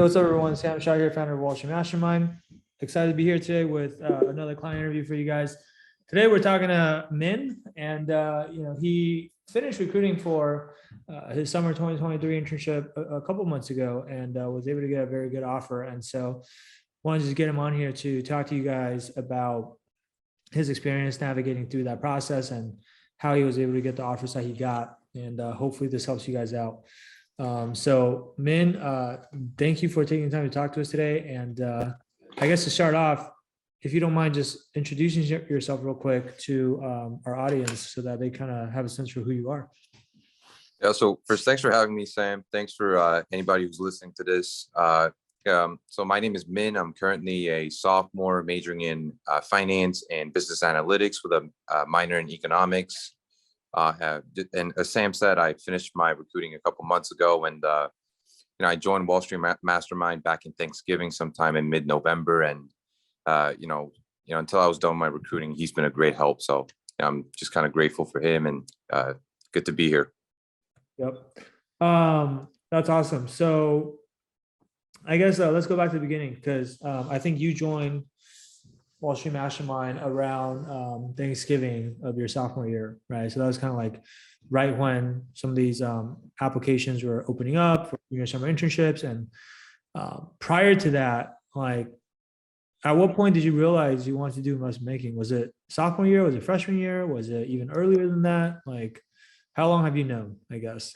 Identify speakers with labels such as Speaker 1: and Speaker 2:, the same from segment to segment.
Speaker 1: What's up, everyone? Sam Shaw here, founder of Wall Street Mastermind. Excited to be here today with another client interview for you guys. Today, we're talking to Min, and he finished recruiting for his summer 2023 internship a couple months ago, and was able to get a very good offer. And so, wanted to just get him on here to talk to you guys about his experience navigating through that process and how he was able to get the offers that he got. And hopefully, this helps you guys out. So Min, thank you for taking the time to talk to us today. And I guess to start off, if you don't mind just introducing yourself real quick to our audience so that they kind of have a sense for who you are.
Speaker 2: Yeah, so first, thanks for having me, Sam. Thanks for anybody who's listening to this. So my name is Min. I'm currently a sophomore majoring in finance and business analytics with a minor in economics. And as Sam said, I finished my recruiting a couple months ago, and I joined Wall Street Mastermind back in Thanksgiving, sometime in mid-November. And until I was done with my recruiting, he's been a great help. So I'm just kind of grateful for him, and good to be here.
Speaker 1: Yep, that's awesome. So I guess let's go back to the beginning, because I think you joined Wall Street Mastermind around Thanksgiving of your sophomore year, right? So that was kind of like right when some of these applications were opening up for your summer internships. And prior to that, like, at what point did you realize you wanted to do investment banking? Was it sophomore year? Was it freshman year? Was it even earlier than that? Like, how long have you known, I guess?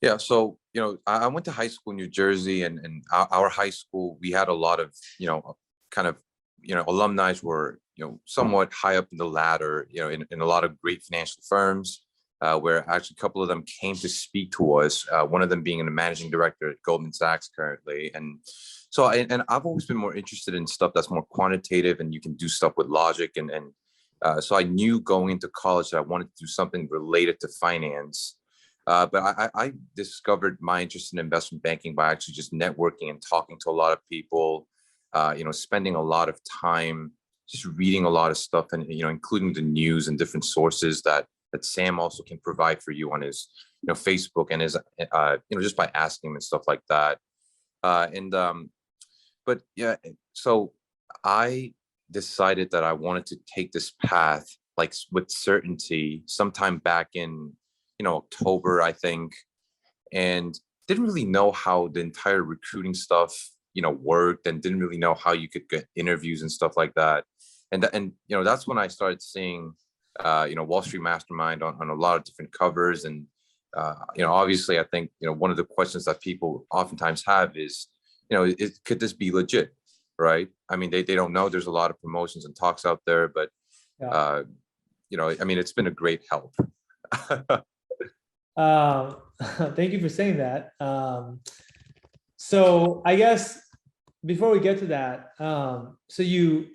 Speaker 2: Yeah, so I went to high school in New Jersey, and our high school, we had a lot of alumni were somewhat high up in the ladder, in a lot of great financial firms, where actually a couple of them came to speak to us. One of them being a managing director at Goldman Sachs currently, and so I've always been more interested in stuff that's more quantitative, and you can do stuff with logic, and so I knew going into college that I wanted to do something related to finance. But I discovered my interest in investment banking by actually just networking and talking to a lot of people. Spending a lot of time just reading a lot of stuff, and including the news and different sources that Sam also can provide for you on his Facebook and his just by asking him and stuff like that. But yeah, so I decided that I wanted to take this path like with certainty sometime back in October, I think, and didn't really know how the entire recruiting stuff worked, and didn't really know how you could get interviews and stuff like that. And that's when I started seeing Wall Street Mastermind on a lot of different covers. And obviously I think one of the questions that people oftentimes have is could this be legit, right? I mean, they don't know. There's a lot of promotions and talks out there, but
Speaker 1: Yeah.
Speaker 2: I mean, it's been a great help.
Speaker 1: Thank you for saying that. So I guess before we get to that, so you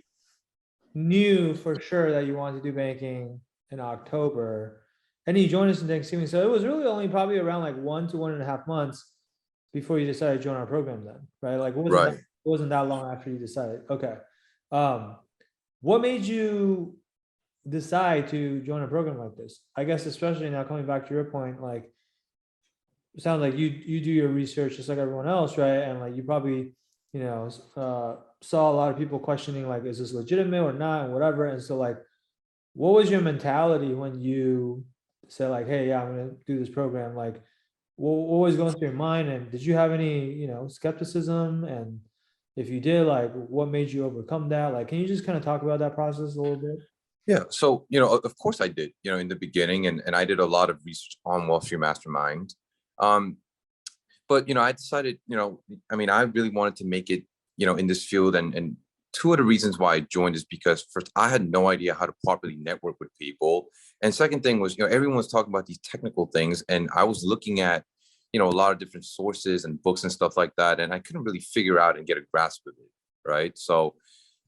Speaker 1: knew for sure that you wanted to do banking in October, and you joined us in Thanksgiving. So it was really only probably around like 1 to 1.5 months before you decided to join our program then, right? Like it wasn't that long after you decided. Okay. What made you decide to join a program like this? I guess, especially now coming back to your point, like, it sounds like you do your research just like everyone else, right? And like you probably saw a lot of people questioning, like, is this legitimate or not, and whatever. And so, like, what was your mentality when you said, like, hey, yeah, I'm gonna do this program? Like, what was going through your mind, and did you have any skepticism? And if you did, like, what made you overcome that? Like, can you just kind of talk about that process a little bit?
Speaker 2: Yeah, so of course I did, in the beginning, and I did a lot of research on Wall Street Mastermind. But I decided, I mean, I really wanted to make it, in this field, and two of the reasons why I joined is because first, I had no idea how to properly network with people, and second thing was, everyone was talking about these technical things, and I was looking at, a lot of different sources and books and stuff like that, and I couldn't really figure out and get a grasp of it, right? So,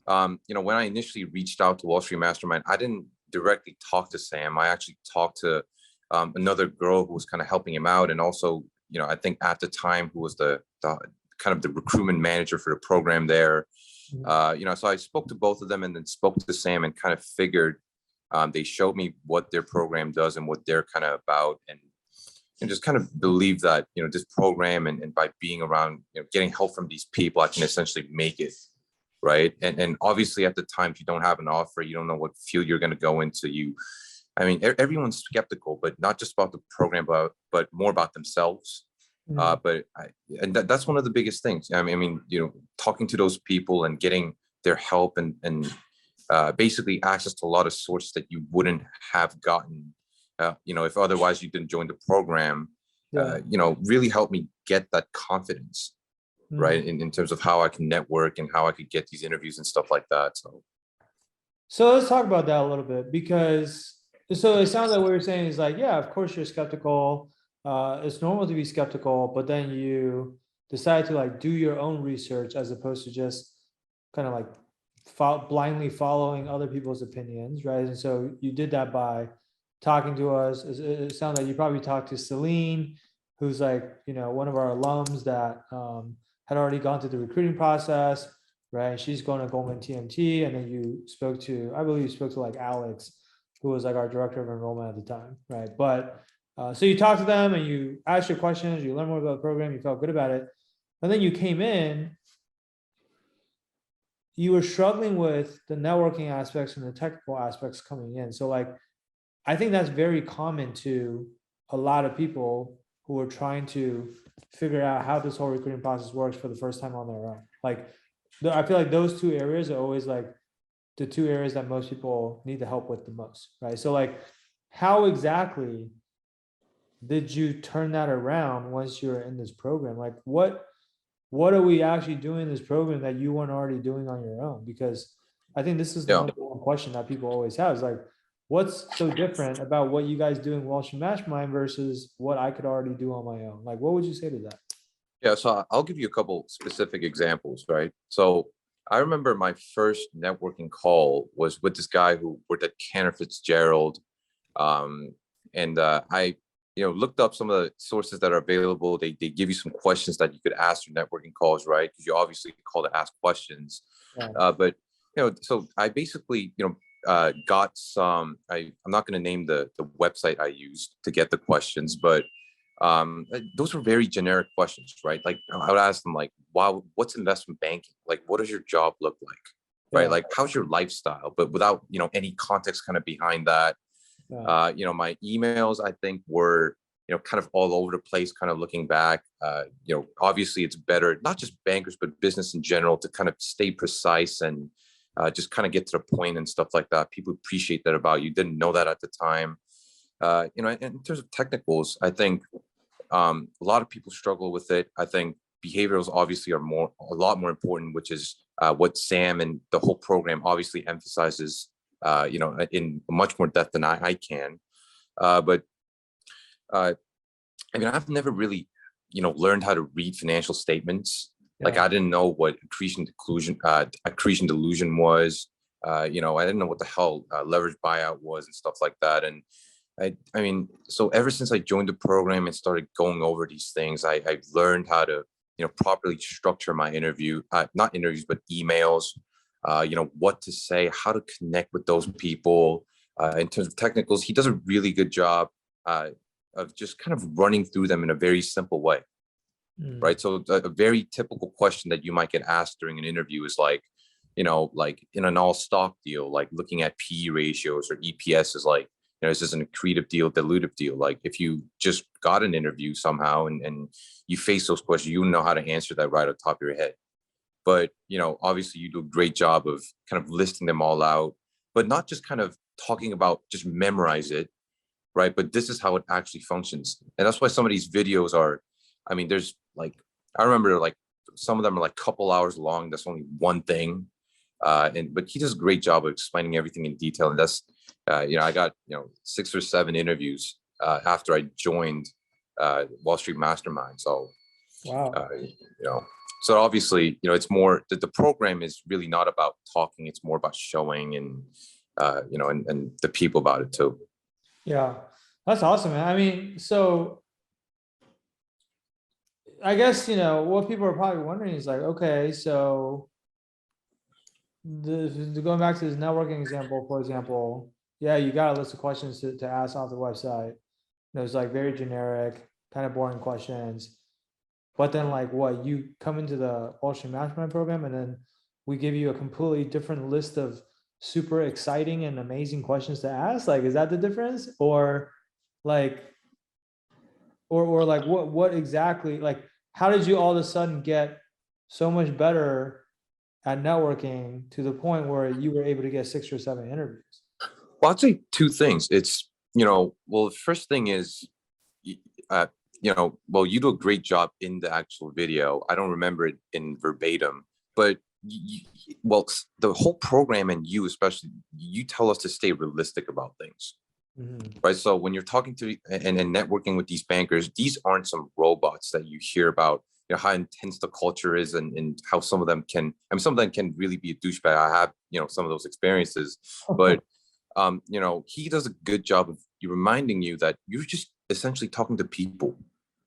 Speaker 2: when I initially reached out to Wall Street Mastermind, I didn't directly talk to Sam. I actually talked to another girl who was kind of helping him out, and also, I think at the time, who was the kind of the recruitment manager for the program there. So I spoke to both of them, and then spoke to Sam, and kind of figured they showed me what their program does and what they're kind of about. And just kind of believe that, this program and by being around, getting help from these people, I can essentially make it. Right. And obviously at the time, if you don't have an offer, you don't know what field you're going to go into. Everyone's skeptical, but not just about the program, but more about themselves. And that's one of the biggest things. Talking to those people and getting their help and basically access to a lot of sources that you wouldn't have gotten, if otherwise you didn't join the program, really helped me get that confidence, right? In terms of how I can network and how I could get these interviews and stuff like that.
Speaker 1: So let's talk about that a little bit, because so it sounds like what you're saying is like, yeah, of course you're skeptical. It's normal to be skeptical, but then you decide to like do your own research as opposed to just kind of like blindly following other people's opinions, right? And so you did that by talking to us. It sounds like you probably talked to Celine, who's like, one of our alums that had already gone through the recruiting process, right? She's going to Goldman TMT, and then I believe you spoke to like Alex, who was like our director of enrollment at the time, right? But so you talked to them and you asked your questions, you learned more about the program, you felt good about it, and then you came in. You were struggling with the networking aspects and the technical aspects coming in. So like, I think that's very common to a lot of people who are trying to figure out how this whole recruiting process works for the first time on their own. Like, I feel like those two areas are always like the two areas that most people need the help with the most, right? So like, how exactly did you turn that around once you're in this program? Like, what are we actually doing in this program that you weren't already doing on your own? Because I think this is the number one question that people always have, is like, what's so different about what you guys do in Wall Street Mastermind versus what I could already do on my own? Like, what would you say to that?
Speaker 2: Yeah, so I'll give you a couple specific examples, right? So I remember my first networking call was with this guy who worked at Cantor Fitzgerald. I looked up some of the sources that are available. They give you some questions that you could ask your networking calls, right? Because you obviously call to ask questions. But so I basically got some. I'm not going to name the website I used to get the questions, but those were very generic questions, right? Like I would ask them like, wow, what's investment banking? Like, what does your job look like? Right? Like, how's your lifestyle? But without any context kind of behind that. My emails, I think, were kind of all over the place, kind of looking back. Obviously it's better, not just bankers, but business in general, to kind of stay precise and just kind of get to the point and stuff like that. People appreciate that about you. Didn't know that at the time. In terms of technicals, I think a lot of people struggle with it. I think behaviorals obviously are a lot more important, which is what Sam and the whole program obviously emphasizes, in much more depth than I can. But I've never really, learned how to read financial statements. Like I didn't know what accretion delusion was. I didn't know what the hell leverage buyout was and stuff like that. And so ever since I joined the program and started going over these things, I've learned how to, properly structure my not interviews, but emails, what to say, how to connect with those people. In terms of technicals, he does a really good job of just kind of running through them in a very simple way. Right. So a very typical question that you might get asked during an interview is like, like in an all stock deal, like looking at PE ratios or EPS is like, is this an accretive deal, dilutive deal? Like if you just got an interview somehow and you face those questions, you know how to answer that right on top of your head. But, obviously you do a great job of kind of listing them all out, but not just kind of talking about just memorize it. Right. But this is how it actually functions. And that's why some of these videos are, there's like, I remember like some of them are like a couple hours long. That's only one thing. But he does a great job of explaining everything in detail. And that's, I got, 6 or 7 interviews after I joined Wall Street Mastermind. So,
Speaker 1: wow.
Speaker 2: So obviously, it's more that the program is really not about talking. It's more about showing and, and the people about it too.
Speaker 1: Yeah, that's awesome, man. So I guess, what people are probably wondering is like, okay, so going back to this networking example, for example, yeah, you got a list of questions to ask off the website. It was like very generic. kind of boring questions. But then like what, you come into the Wall Street Mastermind program and then we give you a completely different list of super exciting and amazing questions to ask? Like, is that the difference? Or like, or like what exactly, like, how did you all of a sudden get so much better at networking to the point where you were able to get 6 or 7 interviews?
Speaker 2: Well, I'd say two things. It's, well, the first thing is, uh, well, you do a great job in the actual video. I don't remember it in verbatim, but well, the whole program and you especially, you tell us to stay realistic about things. Right. So when you're talking to and networking with these bankers, these aren't some robots that you hear about, how intense the culture is and how some of them can, some of them can really be a douchebag. I have, some of those experiences, but, he does a good job of reminding you that you're just essentially talking to people,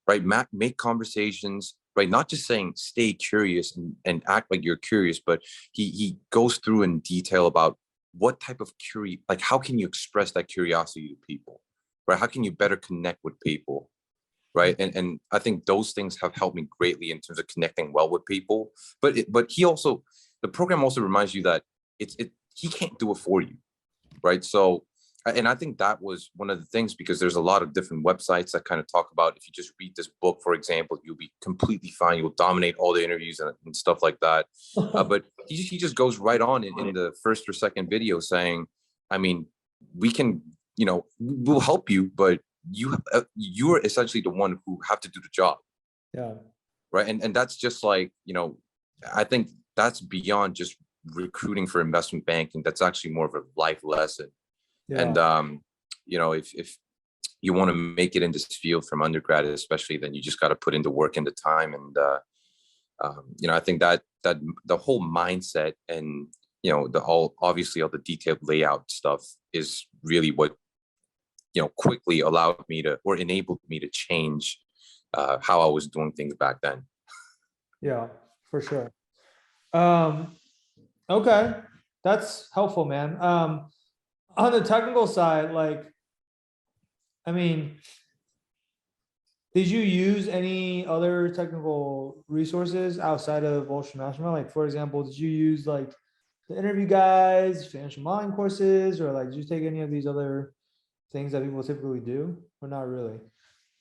Speaker 2: right? Make conversations, right? Not just saying stay curious and act like you're curious, but he goes through in detail about what type of like how can you express that curiosity to people, right? How can you better connect with people, right? And I think those things have helped me greatly in terms of connecting well with people. But the program also reminds you that he can't do it for you, right? So, and I think that was one of the things, because there's a lot of different websites that kind of talk about, if you just read this book, for example, you'll be completely fine. You'll dominate all the interviews and stuff like that. But he just goes right on in the first or second video saying, we can, we'll help you, but you're essentially the one who have to do the job.
Speaker 1: Yeah.
Speaker 2: Right. And that's just like, I think that's beyond just recruiting for investment banking. That's actually more of a life lesson. Yeah. And, if you want to make it in this field from undergrad, especially, then you just got to put in the work and the time. And, I think that the whole mindset and, obviously all the detailed layout stuff is really what, quickly allowed me to, or enabled me to change how I was doing things back then.
Speaker 1: Yeah, for sure. Okay. That's helpful, man. On the technical side, like, did you use any other technical resources outside of Wall Street Mastermind? Like, for example, did you use like the interview guides, financial modeling courses, or like, did you take any of these other things that people typically do, or not really?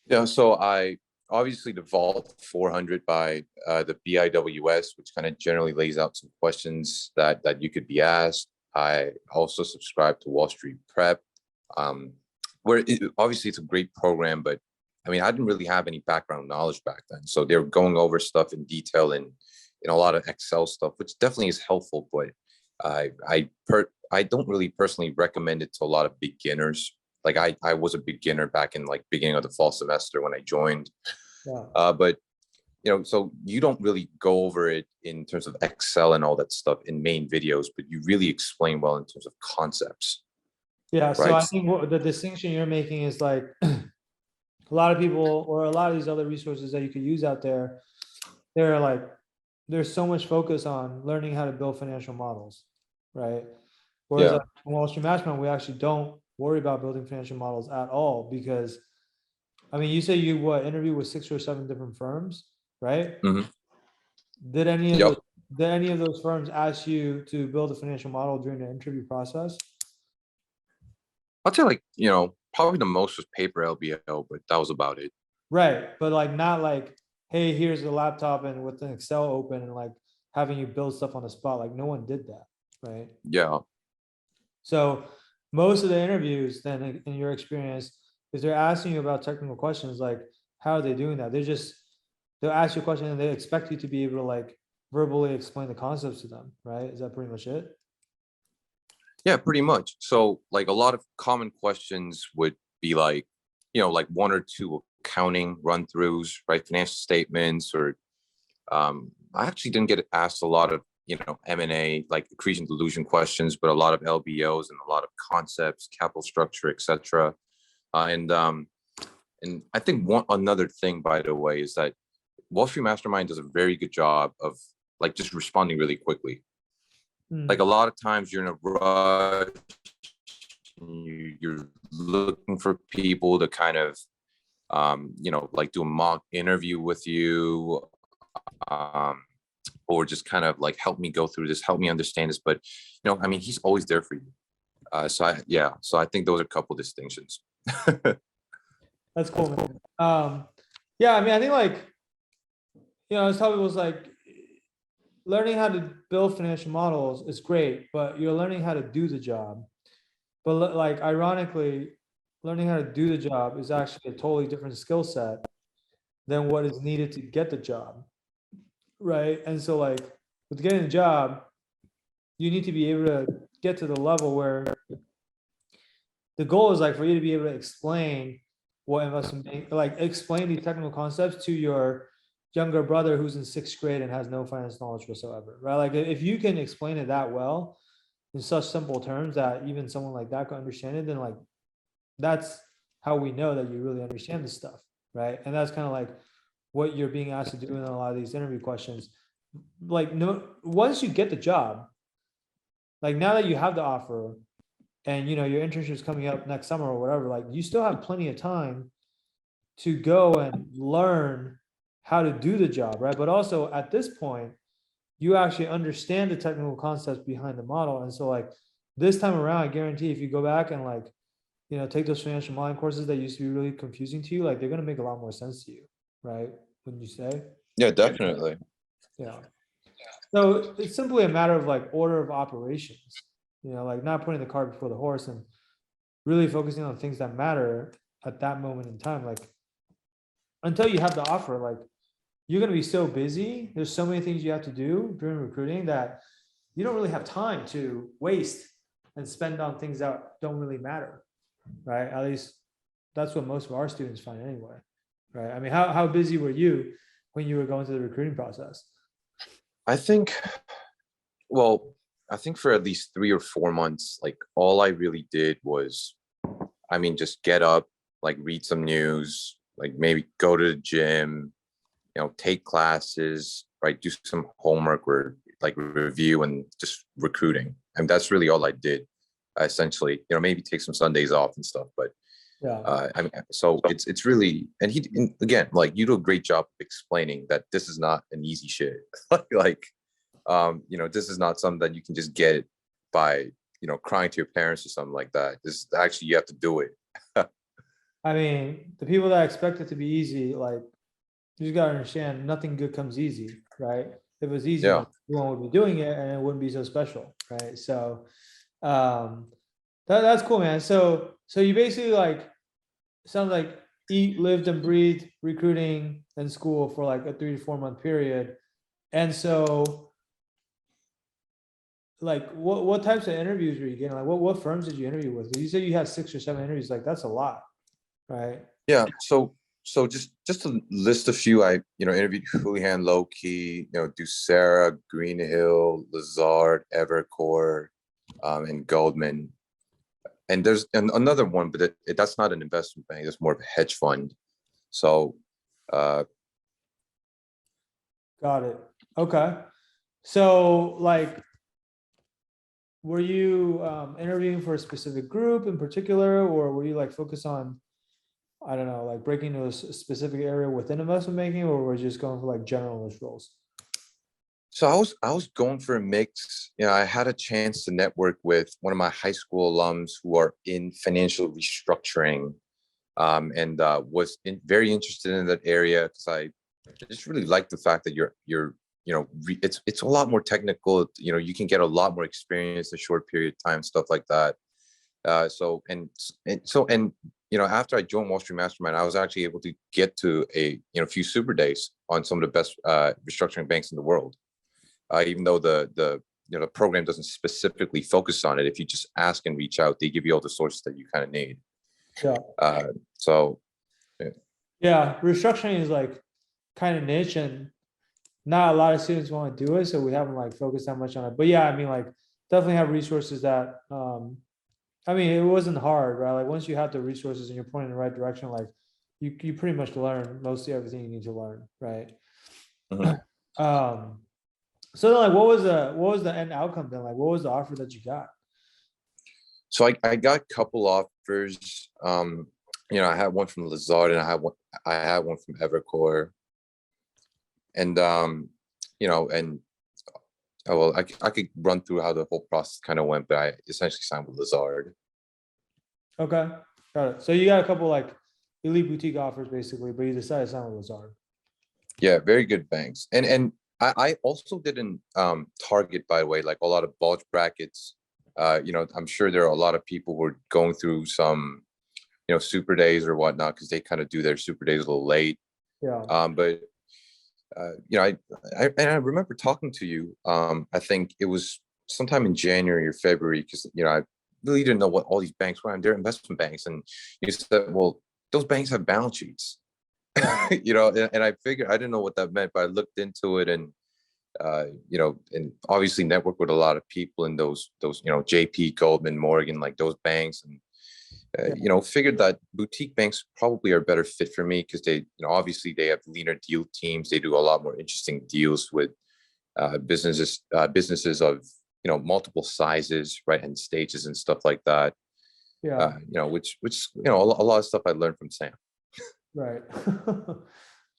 Speaker 2: Yeah, so I obviously the Vault 400 by the BIWS, which kind of generally lays out some questions that you could be asked. I also subscribe to Wall Street Prep, where obviously it's a great program, but I didn't really have any background knowledge back then. So they were going over stuff in detail and in a lot of Excel stuff, which definitely is helpful, but I don't really personally recommend it to a lot of beginners. Like I was a beginner back in like beginning of the fall semester when I joined. Yeah. But so you don't really go over it in terms of Excel and all that stuff in main videos, but you really explain well in terms of concepts.
Speaker 1: Yeah. So I think what the distinction you're making is like a lot of people, or a lot of these other resources that you could use out there, there's so much focus on learning how to build financial models, right? Whereas like Wall Street Mastermind, we actually don't worry about building financial models at all, because you say you interview with 6 or 7 different firms, right? Mm-hmm. Did any of those firms ask you to build a financial model during the interview process?
Speaker 2: I'd say like, probably the most was paper LBO, but that was about it.
Speaker 1: Right. But like, not like, hey, here's the laptop and with an Excel open and like having you build stuff on the spot. Like no one did that. Right.
Speaker 2: Yeah.
Speaker 1: So most of the interviews then, in your experience, if they're asking you about technical questions, like how are they doing that? They'll ask you a question and they expect you to be able to like verbally explain the concepts to them. Right. Is that pretty much it?
Speaker 2: Yeah, pretty much. So like a lot of common questions would be like, like 1 or 2 accounting run throughs, right? Financial statements, or I actually didn't get asked a lot of, M&A, like accretion dilution questions, but a lot of LBOs and a lot of concepts, capital structure, etc. And I think another thing, by the way, is that Wall Street Mastermind does a very good job of like just responding really quickly. Like a lot of times you're in a rush, you're looking for people to kind of like do a mock interview with you, um, or just kind of like help me go through this, help me understand this. But, I mean, he's always there for you. So I think those are a couple distinctions.
Speaker 1: That's cool, man. Yeah, I mean, I think like, his topic was like, learning how to build financial models is great, but you're learning how to do the job. But like, ironically, learning how to do the job is actually a totally different skill set than what is needed to get the job. Right. And so like with getting a job, you need to be able to get to the level where the goal is like for you to be able to explain what like explain these technical concepts to your younger brother who's in sixth grade and has no finance knowledge whatsoever, right? Like if you can explain it that well in such simple terms that even someone like that can understand it, then like that's how we know that you really understand this stuff, right? And that's kind of like what you're being asked to do in a lot of these interview questions. Like, no, once you get the job, like now that you have the offer and your internship is coming up next summer or whatever, like you still have plenty of time to go and learn how to do the job, right? But also at this point, you actually understand the technical concepts behind the model. And so like this time around, I guarantee if you go back and like, take those financial modeling courses that used to be really confusing to you, like they're going to make a lot more sense to you, right? When you say,
Speaker 2: Yeah, definitely.
Speaker 1: yeah. So it's simply a matter of like order of operations, like not putting the cart before the horse and really focusing on things that matter at that moment in time. Like until you have the offer, like you're going to be so busy. There's so many things you have to do during recruiting that you don't really have time to waste and spend on things that don't really matter, right? At least that's what most of our students find anyway, right? I mean, how busy were you when you were going through the recruiting process?
Speaker 2: I think, well, I think for at least 3 or 4 months, like all I really did was, I mean, just get up, like read some news, like maybe go to the gym, take classes, right? Do some homework or like review and just recruiting. And that's really all I did, essentially, maybe take some Sundays off and stuff. But
Speaker 1: Yeah.
Speaker 2: I mean, so it's really, and again, like you do a great job of explaining that this is not an easy shit. like, this is not something that you can just get by, crying to your parents or something like that. This actually, you have to do it.
Speaker 1: I mean, the people that expect it to be easy, like you just gotta understand nothing good comes easy, right? If it was easy,
Speaker 2: Yeah.
Speaker 1: everyone would be doing it and it wouldn't be so special, right? So that's cool, man. So you basically like sounds like eat, lived and breathed recruiting and school for like a 3 to 4 month period. And so like what types of interviews were you getting? Like what firms did you interview with? You said you had 6 or 7 interviews, like that's a lot, right?
Speaker 2: Yeah. So just to list a few, I interviewed Houlihan Lokey, Ducera, Greenhill, Lazard, Evercore, and Goldman. And there's another one, but that's not an investment bank. It's more of a hedge fund. So,
Speaker 1: Got it. Okay. So like, were you interviewing for a specific group in particular, or were you like focused on, I don't know, like breaking into a specific area within investment banking, or were you just going for like generalist roles?
Speaker 2: so I was going for a mix. I had a chance to network with one of my high school alums who are in financial restructuring, and was very interested in that area because I just really like the fact that it's a lot more technical. You can get a lot more experience in a short period of time, stuff like that. After I joined Wall Street Mastermind, I was actually able to get to a few super days on some of the best restructuring banks in the world. Even though the program doesn't specifically focus on it, if you just ask and reach out, they give you all the sources that you kind of need.
Speaker 1: Yeah.
Speaker 2: So
Speaker 1: Yeah, restructuring is like kind of niche and not a lot of students want to do it, so we haven't like focused that much on it. But yeah, I mean, like definitely have resources that I mean, it wasn't hard, right? Like once you have the resources and you're pointing in the right direction, like you pretty much learn mostly everything you need to learn, right?
Speaker 2: mhm.
Speaker 1: So then like what was the end outcome then? Like what was the offer that you got?
Speaker 2: So I got a couple offers. I had one from Lazard, and I had one from Evercore. And and well, I could run through how the whole process kind of went, but I essentially signed with Lazard.
Speaker 1: Okay, got it. So you got a couple like elite boutique offers basically, but you decided to sign with Lazard.
Speaker 2: Yeah, very good banks. And I also didn't target, by the way, like a lot of bulge brackets. I'm sure there are a lot of people who are going through some, super days or whatnot, because they kind of do their super days a little late.
Speaker 1: Yeah.
Speaker 2: But I remember talking to you. I think it was sometime in January or February, because I really didn't know what all these banks were, and they're investment banks. And you said, well, those banks have balance sheets. And I figured, I didn't know what that meant, but I looked into it, and and obviously network with a lot of people in those JP, Goldman, Morgan, like those banks. And figured that boutique banks probably are a better fit for me, because they, obviously they have leaner deal teams. They do a lot more interesting deals with businesses of multiple sizes, right, and stages and stuff like that.
Speaker 1: Yeah.
Speaker 2: Which a lot of stuff I learned from Sam.
Speaker 1: Right.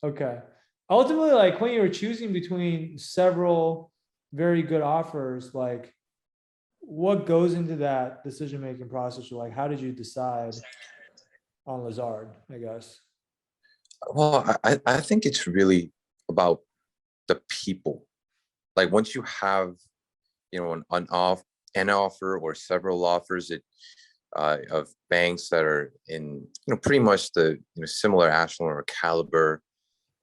Speaker 1: Okay. Ultimately, like when you were choosing between several very good offers, like what goes into that decision-making process? Or like, how did you decide on Lazard, I guess?
Speaker 2: Well, I think it's really about the people. Like once you have, an offer or several offers of banks that are in, pretty much the, similar echelon or caliber.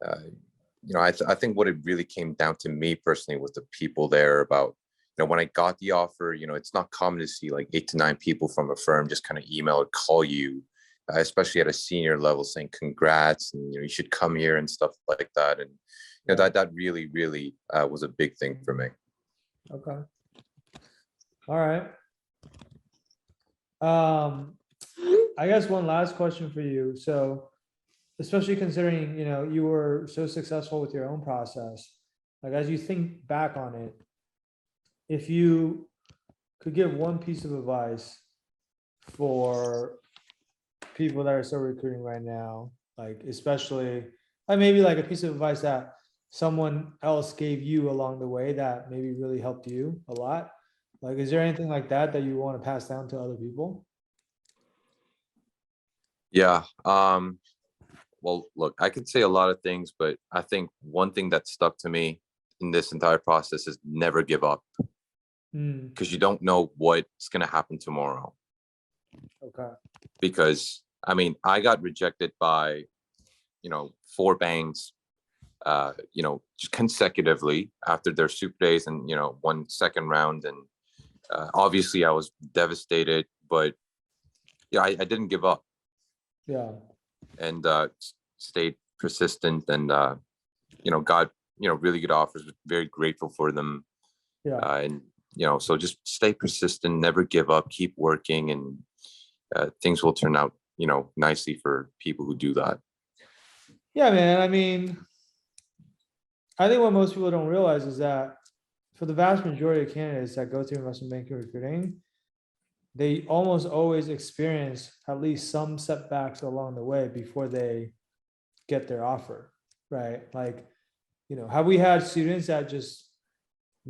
Speaker 2: I think what it really came down to me personally was the people there. About, when I got the offer, it's not common to see like 8 to 9 people from a firm just kind of email or call you, especially at a senior level, saying congrats and you should come here and stuff like that. And that really, really was a big thing for me.
Speaker 1: Okay. All right. I guess one last question for you. So, especially considering, you were so successful with your own process, like as you think back on it, if you could give one piece of advice for people that are still recruiting right now, like especially, like maybe like a piece of advice that someone else gave you along the way that maybe really helped you a lot. Like, is there anything like that that you want to pass down to other people?
Speaker 2: Yeah. Well, look, I could say a lot of things, but I think one thing that stuck to me in this entire process is never give up,
Speaker 1: Hmm.
Speaker 2: because you don't know what's going to happen tomorrow.
Speaker 1: Okay.
Speaker 2: Because I got rejected by, 4 banks, just consecutively after their super days, and, one second round. And obviously I was devastated, but yeah, I didn't give up,
Speaker 1: Yeah.
Speaker 2: and stayed persistent, and, got, really good offers, very grateful for them.
Speaker 1: Yeah.
Speaker 2: And, so just stay persistent, never give up, keep working, and things will turn out, nicely for people who do that.
Speaker 1: Yeah, man. I think what most people don't realize is that for the vast majority of candidates that go through investment banking recruiting, they almost always experience at least some setbacks along the way before they get their offer, right? Like, have we had students that just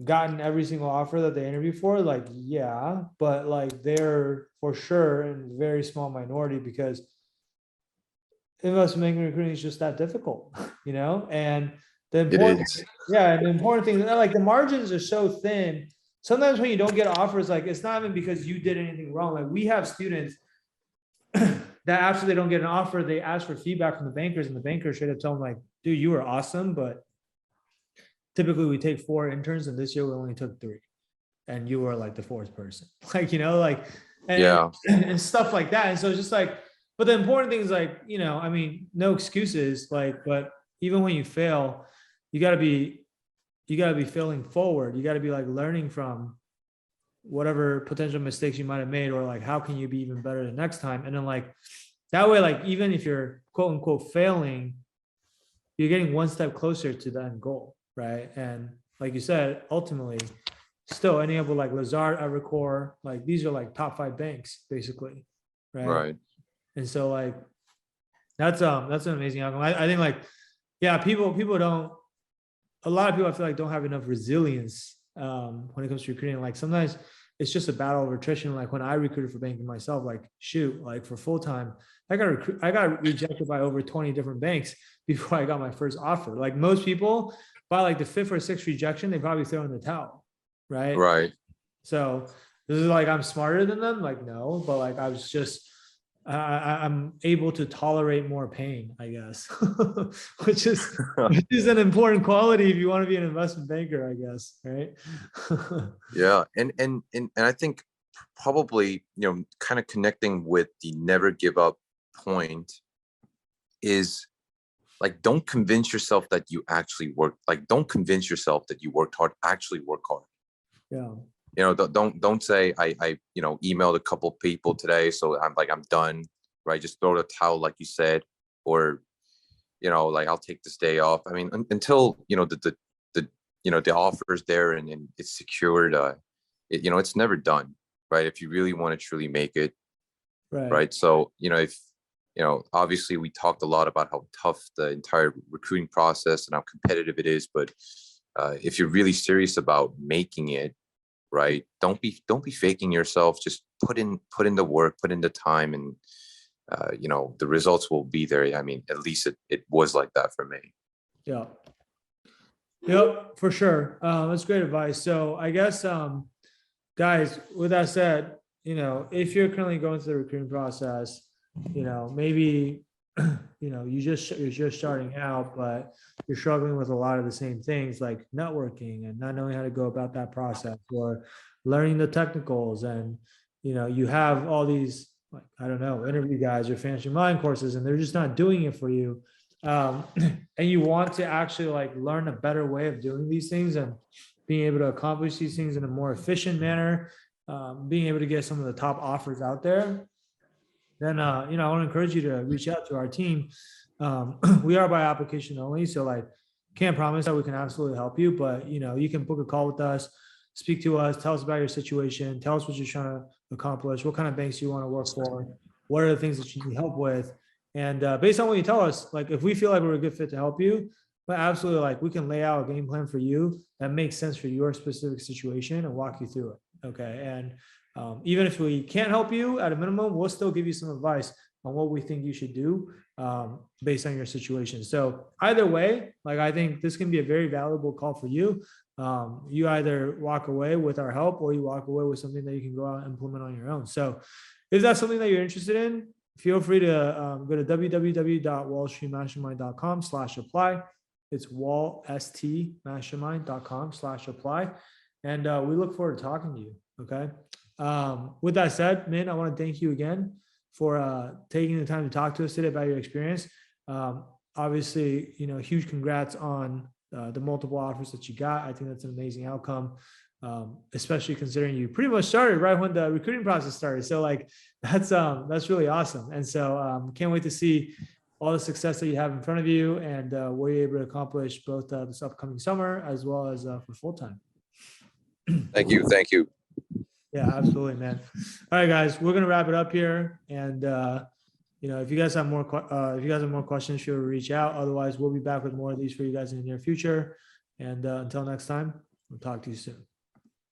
Speaker 1: gotten every single offer that they interview for? Like, yeah, but like they're for sure in very small minority, because investment banking recruiting is just that difficult, and the
Speaker 2: It
Speaker 1: important,
Speaker 2: is.
Speaker 1: yeah, and the important thing, like the margins are so thin. Sometimes when you don't get offers, like it's not even because you did anything wrong. Like we have students that after they don't get an offer, they ask for feedback from the bankers, and the bankers should have told them like, dude, you were awesome, but typically we take 4 interns, and this year we only took 3, and you were like the 4th person. Like,
Speaker 2: Yeah.
Speaker 1: and stuff like that. And so it's just like, but the important thing is like, no excuses, like, but even when you fail, you gotta be failing forward. You gotta be like learning from whatever potential mistakes you might have made, or like, how can you be even better the next time? And then like, that way, like, even if you're quote unquote failing, you're getting one step closer to the end goal. Right. And like you said, ultimately, still any of like Lazard, Evercore, like these are like top 5 banks basically. Right.
Speaker 2: Right.
Speaker 1: And so like, That's an amazing outcome. I think like, yeah, people don't, a lot of people I feel like don't have enough resilience when it comes to recruiting. Like sometimes it's just a battle of attrition. Like when I recruited for banking myself, like shoot, like for full time, I got rejected by over 20 different banks before I got my first offer. Like most people, by like the fifth or sixth rejection, they probably throw in the towel, right?
Speaker 2: Right.
Speaker 1: So this is like I'm smarter than them, like no, but like I was just I'm able to tolerate more pain, I guess, which is an important quality if you want to be an investment banker, I guess, right?
Speaker 2: Yeah. And I think probably, kind of connecting with the never give up point is like, don't convince yourself that you actually work. Like, don't convince yourself that you worked hard, actually work hard.
Speaker 1: Yeah.
Speaker 2: Don't say I emailed a couple people today, so I'm done, right? Just throw the towel, like you said, or like I'll take this day off. I mean, until the offer's there and it's secured, it's never done, right? If you really want to truly make it,
Speaker 1: Right.
Speaker 2: right? So if obviously we talked a lot about how tough the entire recruiting process and how competitive it is, but if you're really serious about making it, right, don't be faking yourself. Just put in the work, put in the time, and the results will be there. I mean, at least it was like that for me.
Speaker 1: Yeah. Yep, for sure. That's great advice. So I guess, guys, with that said, if you're currently going through the recruiting process, maybe, you're just starting out, but you're struggling with a lot of the same things like networking and not knowing how to go about that process, or learning the technicals. And, you have all these, like, I don't know, interview guys or fancy mind courses, and they're just not doing it for you. And you want to actually like learn a better way of doing these things and being able to accomplish these things in a more efficient manner, being able to get some of the top offers out there, then I want to encourage you to reach out to our team. We are by application only, so like can't promise that we can absolutely help you, but you can book a call with us, speak to us, tell us about your situation, tell us what you're trying to accomplish, what kind of banks you want to work for, what are the things that you need help with, and based on what you tell us, like if we feel like we're a good fit to help you, but absolutely, like we can lay out a game plan for you that makes sense for your specific situation and walk you through it. Okay, and even if we can't help you at a minimum, we'll still give you some advice on what we think you should do based on your situation. So either way, like I think this can be a very valuable call for you. You either walk away with our help or you walk away with something that you can go out and implement on your own. So if that's something that you're interested in, feel free to go to www.wallstreetmastermind.com/apply. It's wallstmastermind.com/apply. And we look forward to talking to you. Okay. With that said, Min, I want to thank you again for taking the time to talk to us today about your experience. Obviously, huge congrats on the multiple offers that you got. I think that's an amazing outcome, especially considering you pretty much started right when the recruiting process started. So like that's really awesome. And so can't wait to see all the success that you have in front of you and what you're able to accomplish both this upcoming summer as well as for full time.
Speaker 2: Thank you. Thank you.
Speaker 1: Yeah, absolutely, man. All right, guys, we're gonna wrap it up here. And if you guys have more questions, feel free to reach out. Otherwise, we'll be back with more of these for you guys in the near future. And until next time, we'll talk to you soon.